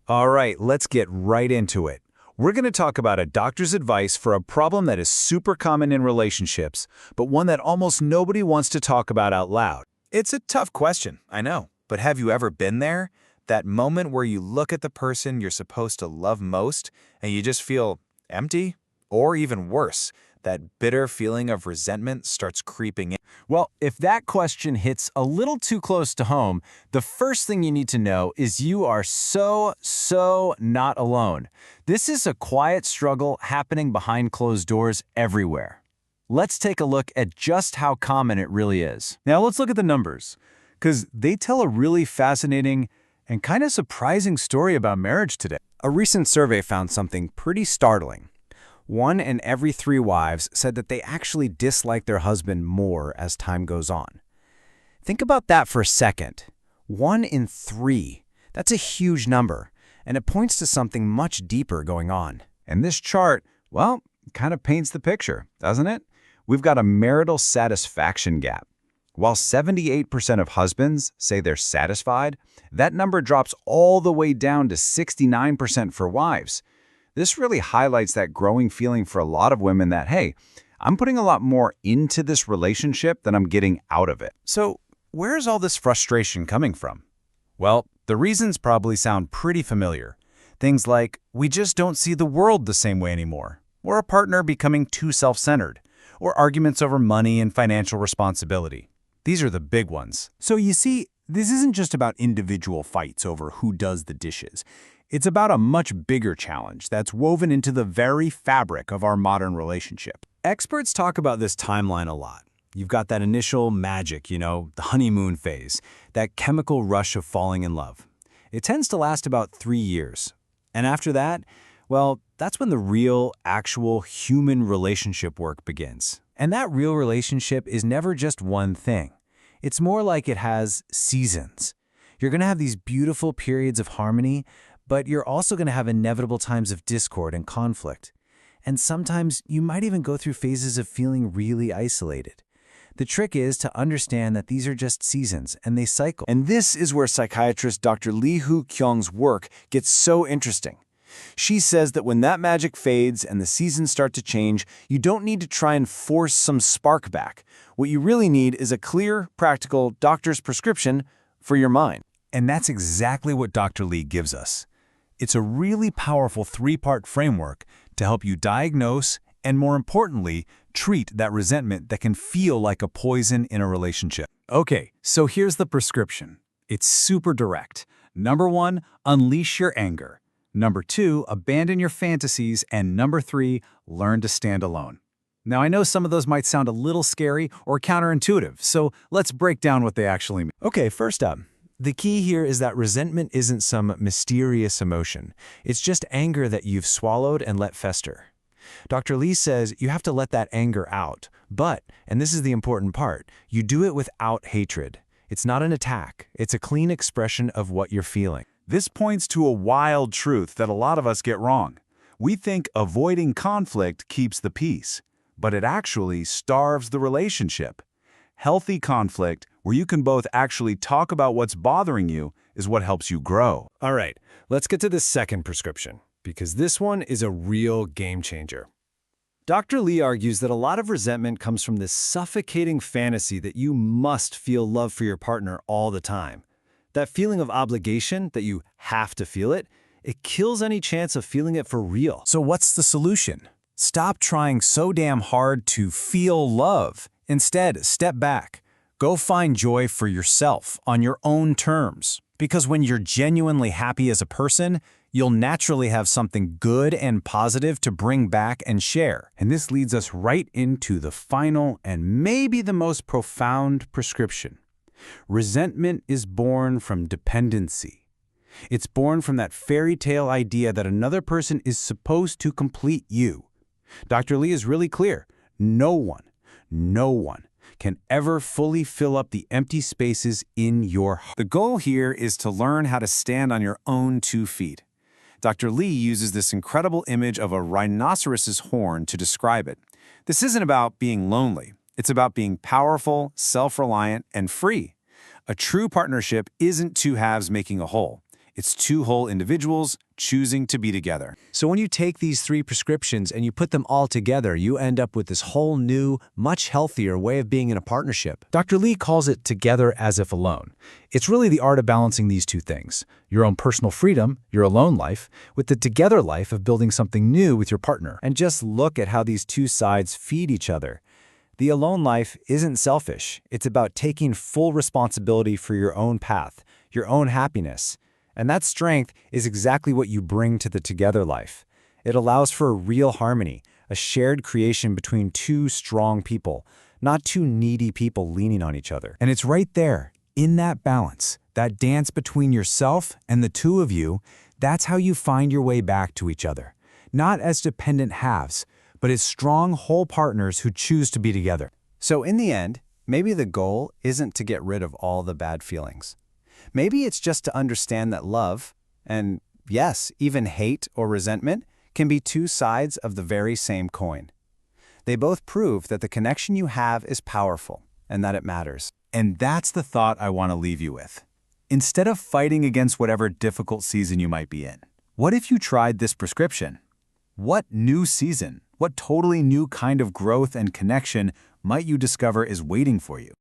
All right, let's get right into it. We're going to talk about a doctor's advice for a problem that is super common in relationships, but one that almost nobody wants to talk about out loud. It's a tough question, I know. But have you ever been there? That moment where you look at the person you're supposed to love most and you just feel empty? Or even worse, that bitter feeling of resentment starts creeping in. Well, if that question hits a little too close to home, the first thing you need to know is you are so not alone. This is a quiet struggle happening behind closed doors everywhere. Let's take a look at just how common it really is. Now let's look at the numbers, because they tell a really fascinating and kind of surprising story about marriage today. A recent survey found something pretty startling. 1 in every 3 wives said that they actually dislike their husband more as time goes on. Think about that for a second. 1 in 3. That's a huge number, and it points to something much deeper going on. And this chart, well, kind of paints the picture, doesn't it? We've got a marital satisfaction gap. While 78% of husbands say they're satisfied, that number drops all the way down to 69% for wives. This really highlights that growing feeling for a lot of women that, hey, I'm putting a lot more into this relationship than I'm getting out of it. So, where's all this frustration coming from? Well, the reasons probably sound pretty familiar. Things like, we just don't see the world the same way anymore, or a partner becoming too self-centered, or arguments over money and financial responsibility. These are the big ones. So you see, this isn't just about individual fights over who does the dishes. It's about a much bigger challenge that's woven into the very fabric of our modern relationship. Experts talk about this timeline a lot. You've got that initial magic, the honeymoon phase, that chemical rush of falling in love. It tends to last about 3 years. And after that, well, that's when the real, actual human relationship work begins. And that real relationship is never just one thing. It's more like it has seasons. You're going to have these beautiful periods of harmony, but you're also going to have inevitable times of discord and conflict. And sometimes you might even go through phases of feeling really isolated. The trick is to understand that these are just seasons and they cycle. And this is where psychiatrist Dr. Lee Hoo-kyung's work gets so interesting. She says that when that magic fades and the seasons start to change, you don't need to try and force some spark back. What you really need is a clear, practical doctor's prescription for your mind. And that's exactly what Dr. Lee gives us. It's a really powerful 3-part framework to help you diagnose and, more importantly, treat that resentment that can feel like a poison in a relationship. Okay, so here's the prescription. It's super direct. Number 1, unleash your anger. Number 2, abandon your fantasies. And number 3, learn to stand alone. Now, I know some of those might sound a little scary or counterintuitive, so let's break down what they actually mean. Okay, first up, the key here is that resentment isn't some mysterious emotion. It's just anger that you've swallowed and let fester. Dr. Lee says you have to let that anger out, but, and this is the important part, you do it without hatred. It's not an attack. It's a clean expression of what you're feeling. This points to a wild truth that a lot of us get wrong. We think avoiding conflict keeps the peace, but it actually starves the relationship. Healthy conflict, where you can both actually talk about what's bothering you, is what helps you grow. All right, let's get to the second prescription, because this one is a real game changer. Dr. Lee argues that a lot of resentment comes from this suffocating fantasy that you must feel love for your partner all the time. That feeling of obligation, that you have to feel it, it kills any chance of feeling it for real. So what's the solution? Stop trying so damn hard to feel love. Instead, step back. Go find joy for yourself on your own terms. Because when you're genuinely happy as a person, you'll naturally have something good and positive to bring back and share. And this leads us right into the final and maybe the most profound prescription. Resentment is born from dependency. It's born from that fairy tale idea that another person is supposed to complete you. Dr. Lee is really clear. No one can ever fully fill up the empty spaces in your heart. The goal here is to learn how to stand on your own 2 feet. Dr. Lee uses this incredible image of a rhinoceros's horn to describe it. This isn't about being lonely. It's about being powerful, self-reliant, and free. A true partnership isn't 2 halves making a whole. It's two whole individuals choosing to be together. So when you take these 3 prescriptions and you put them all together, you end up with this whole new, much healthier way of being in a partnership. Dr. Lee calls it together as if alone. It's really the art of balancing these two things, your own personal freedom, your alone life, with the together life of building something new with your partner. And just look at how these two sides feed each other. The alone life isn't selfish. It's about taking full responsibility for your own path, your own happiness. And that strength is exactly what you bring to the together life. It allows for a real harmony, a shared creation between 2 strong people, not 2 needy people leaning on each other. And it's right there, in that balance, that dance between yourself and the two of you, that's how you find your way back to each other. Not as dependent halves, but as strong whole partners who choose to be together. So in the end, maybe the goal isn't to get rid of all the bad feelings. Maybe it's just to understand that love, and yes, even hate or resentment, can be 2 sides of the very same coin. They both prove that the connection you have is powerful and that it matters. And that's the thought I want to leave you with. Instead of fighting against whatever difficult season you might be in, what if you tried this prescription? What new season, what totally new kind of growth and connection might you discover is waiting for you?